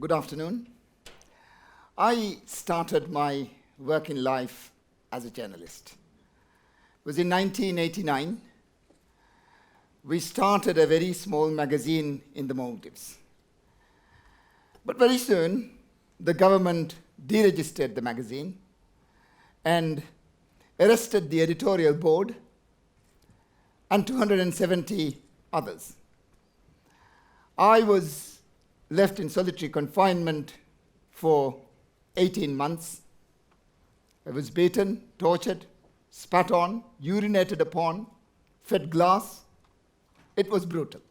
Good afternoon. I started my working life as a journalist. It was in 1989. We started a very small magazine in the Maldives. But very soon, the government deregistered the magazine and arrested the editorial board and 270 others. I was left in solitary confinement for 18 months. I was beaten, tortured, spat on, urinated upon, fed glass. It was brutal.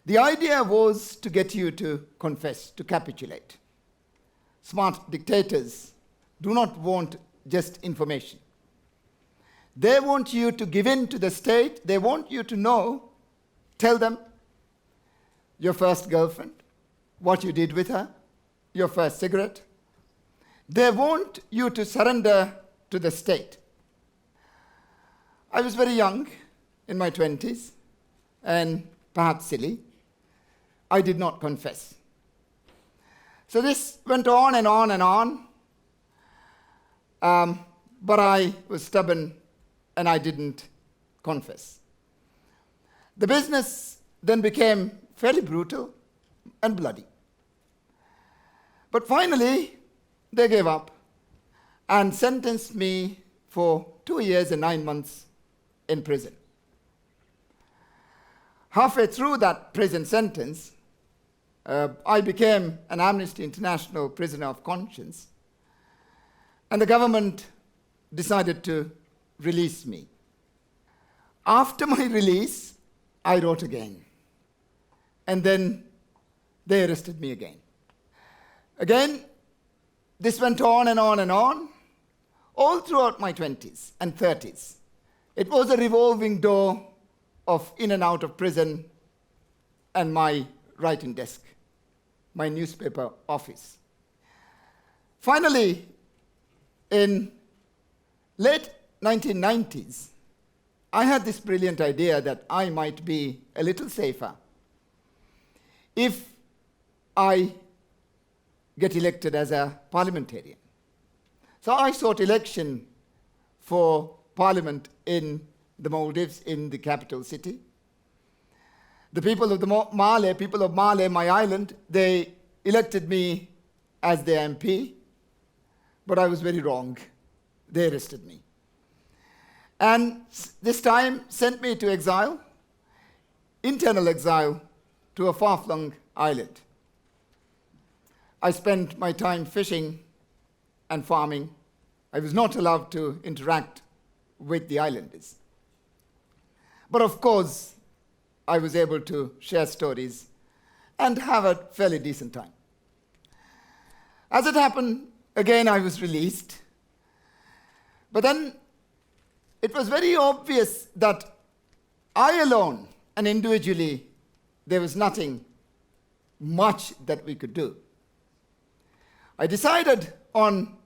The idea was to get you to confess, to capitulate. Smart dictators do not want just information. They want you to give in to the state. They want you to know, tell them your first girlfriend, what you did with her, your first cigarette. They want you to surrender to the state. I was very young, in my 20s, and perhaps silly. I did not confess. So this went on and on and on. But I was stubborn and I didn't confess. The business then became fairly brutal and bloody. But finally, they gave up and sentenced me for 2 years and 9 months in prison. Halfway through that prison sentence, I became an Amnesty International prisoner of conscience, and the government decided to release me. After my release, I wrote again. And then they arrested me again. Again, this went on and on and on, all throughout my 20s and 30s. It was a revolving door of in and out of prison and my writing desk, my newspaper office. Finally, in late 1990s, I had this brilliant idea that I might be a little safer if I get elected as a parliamentarian. So I sought election for parliament in the Maldives, in the capital city. The people of Male, my island, they elected me as their MP, but I was very wrong. They arrested me. And this time sent me to exile, internal exile, to a far-flung island. I spent my time fishing and farming. I was not allowed to interact with the islanders. But of course, I was able to share stories and have a fairly decent time. As it happened, again I was released. But then it was very obvious that I alone and individually, there was nothing much that we could do. I decided on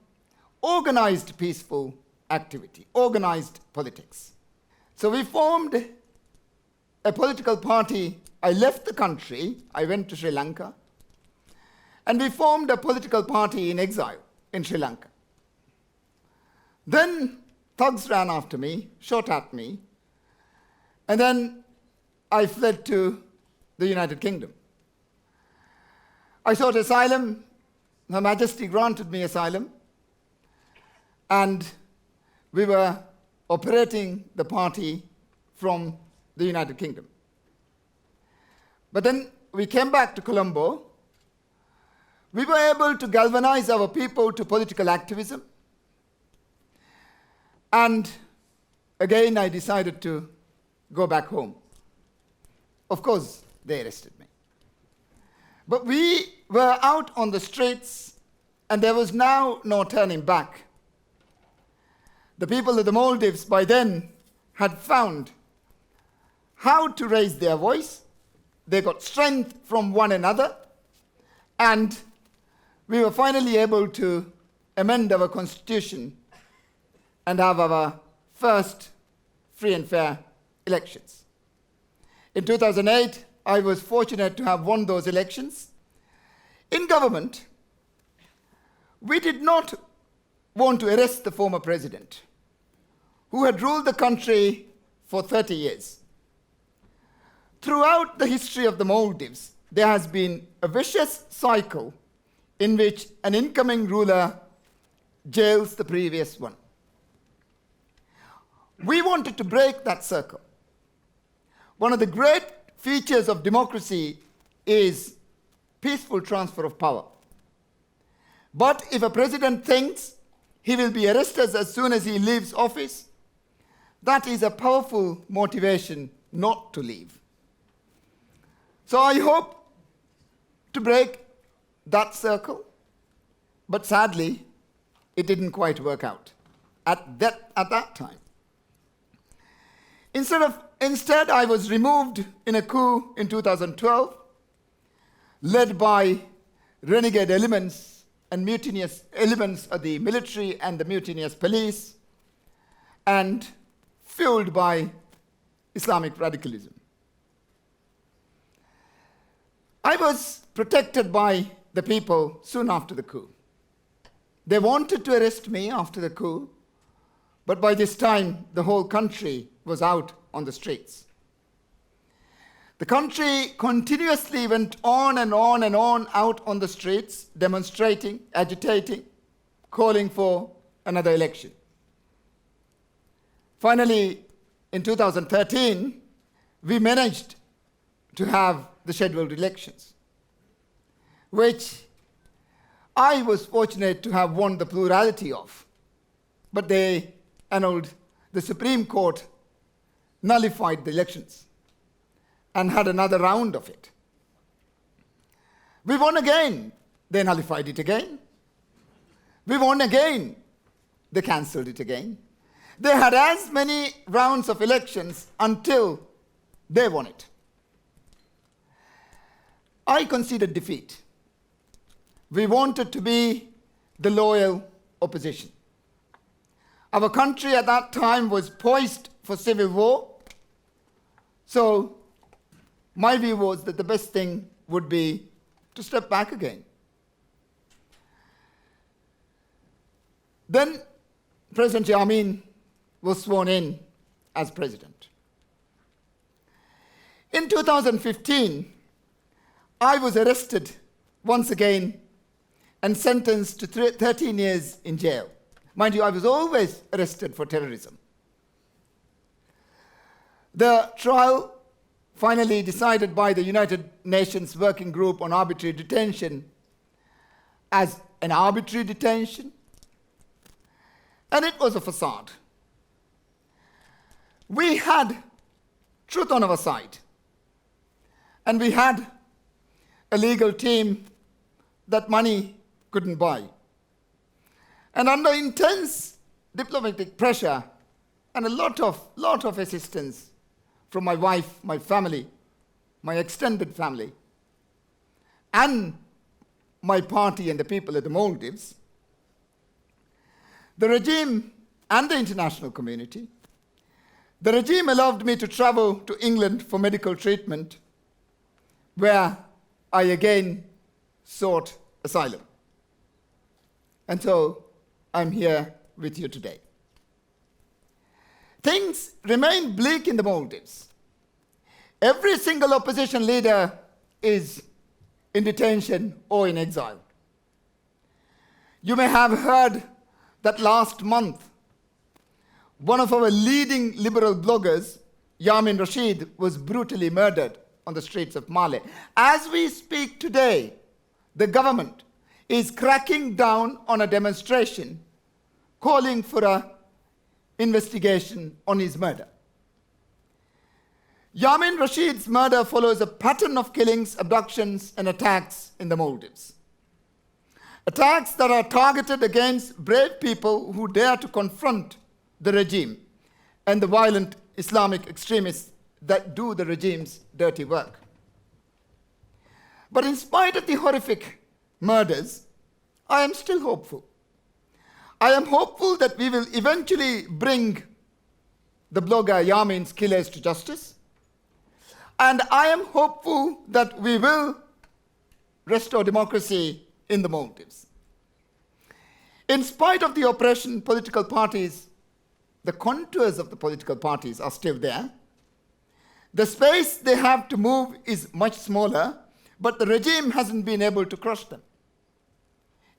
organized peaceful activity, organized politics. So we formed a political party. I left the country, I went to Sri Lanka, and we formed a political party in exile in Sri Lanka. Then thugs ran after me, shot at me, and then I fled to the United Kingdom. I sought asylum. Her Majesty granted me asylum, and we were operating the party from the United Kingdom. But then we came back to Colombo. We were able to galvanize our people to political activism. And again, I decided to go back home. Of course, they arrested me. But we were out on the streets, and there was now no turning back. The people of the Maldives by then had found how to raise their voice. They got strength from one another, and we were finally able to amend our constitution and have our first free and fair elections. In 2008, I was fortunate to have won those elections, In government, we did not want to arrest the former president, who had ruled the country for 30 years. Throughout the history of the Maldives, there has been a vicious cycle in which an incoming ruler jails the previous one. We wanted to break that circle. One of the great features of democracy is peaceful transfer of power. But if a president thinks he will be arrested as soon as he leaves office, that is a powerful motivation not to leave. So I hope to break that circle, but sadly, it didn't quite work out at that time. Instead, I was removed in a coup in 2012, led by renegade elements and mutinous elements of the military and the mutinous police, and fueled by Islamic radicalism. I was protected by the people soon after the coup. They wanted to arrest me after the coup, but by this time, the whole country was out on the streets. The country continuously went on and on and on out on the streets, demonstrating, agitating, calling for another election. Finally, in 2013, we managed to have the scheduled elections, which I was fortunate to have won the plurality of. But the Supreme Court nullified the elections and had another round of it. We won again. They nullified it again. We won again. They cancelled it again. They had as many rounds of elections until they won it. I conceded defeat. We wanted to be the loyal opposition. Our country at that time was poised for civil war, so my view was that the best thing would be to step back again. Then President Yamin was sworn in as president. In 2015, I was arrested once again and sentenced to 13 years in jail. Mind you, I was always arrested for terrorism. The trial, finally decided by the United Nations Working Group on Arbitrary Detention as an arbitrary detention, and it was a facade. We had truth on our side, and we had a legal team that money couldn't buy. And under intense diplomatic pressure and a lot of assistance from my wife, my family, my extended family, and my party and the people of the Maldives, the regime and the international community, the regime allowed me to travel to England for medical treatment, where I again sought asylum. And so I'm here with you today. Things remain bleak in the Maldives. Every single opposition leader is in detention or in exile. You may have heard that last month, one of our leading liberal bloggers, Mohamed Nasheed, was brutally murdered on the streets of Male. As we speak today, the government is cracking down on a demonstration calling for an investigation on his murder. Mohamed Nasheed's murder follows a pattern of killings, abductions, and attacks in the Maldives. Attacks that are targeted against brave people who dare to confront the regime and the violent Islamic extremists that do the regime's dirty work. But in spite of the horrific murders, I am still hopeful. I am hopeful that we will eventually bring the blogger Yamin's killers to justice. And I am hopeful that we will restore democracy in the Maldives. In spite of the oppression, political parties, the contours of the political parties are still there. The space they have to move is much smaller, but the regime hasn't been able to crush them.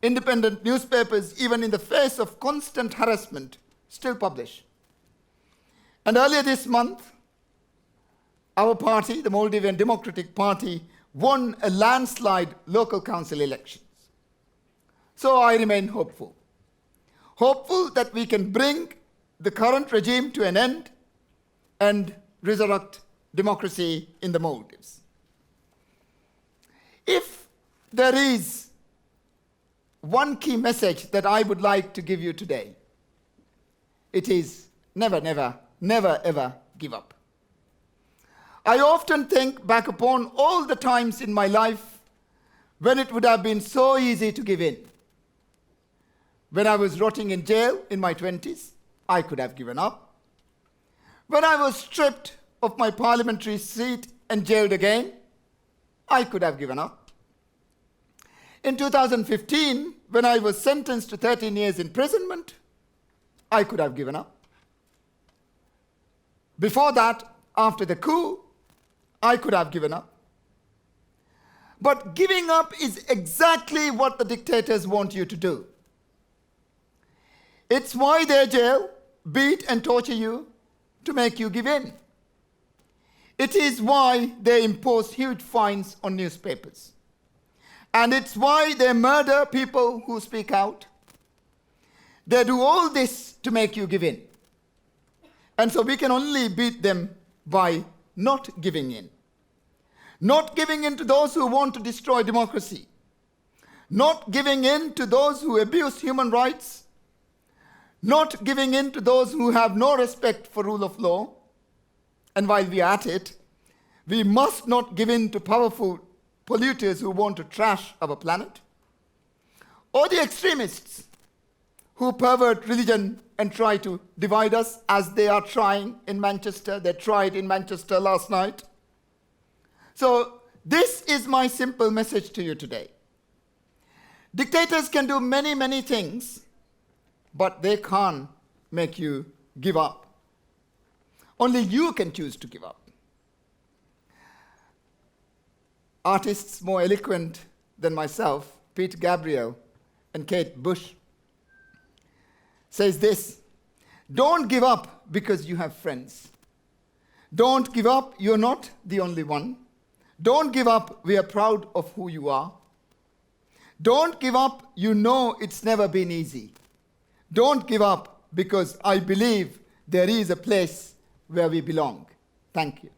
Independent newspapers, even in the face of constant harassment, still publish. And earlier this month, our party, the Maldivian Democratic Party, won a landslide local council elections. So I remain hopeful. Hopeful that we can bring the current regime to an end and resurrect democracy in the Maldives. If there is one key message that I would like to give you today, it is never, never, never, ever give up. I often think back upon all the times in my life when it would have been so easy to give in. When I was rotting in jail in my 20s, I could have given up. When I was stripped of my parliamentary seat and jailed again, I could have given up. In 2015, when I was sentenced to 13 years imprisonment, I could have given up. Before that, after the coup, I could have given up. But giving up is exactly what the dictators want you to do. It's why they jail, beat and torture you to make you give in. It is why they impose huge fines on newspapers. And it's why they murder people who speak out. They do all this to make you give in. And so we can only beat them by not giving in. Not giving in to those who want to destroy democracy. Not giving in to those who abuse human rights. Not giving in to those who have no respect for rule of law. And while we are at it, we must not give in to powerful polluters who want to trash our planet, or the extremists who pervert religion and try to divide us, as they are trying in Manchester. They tried in Manchester last night. So this is my simple message to you today. Dictators can do many, many things, but they can't make you give up. Only you can choose to give up. Artists more eloquent than myself, Pete Gabriel and Kate Bush, says this: don't give up because you have friends. Don't give up, you're not the only one. Don't give up, we are proud of who you are. Don't give up, you know it's never been easy. Don't give up, because I believe there is a place where we belong. Thank you.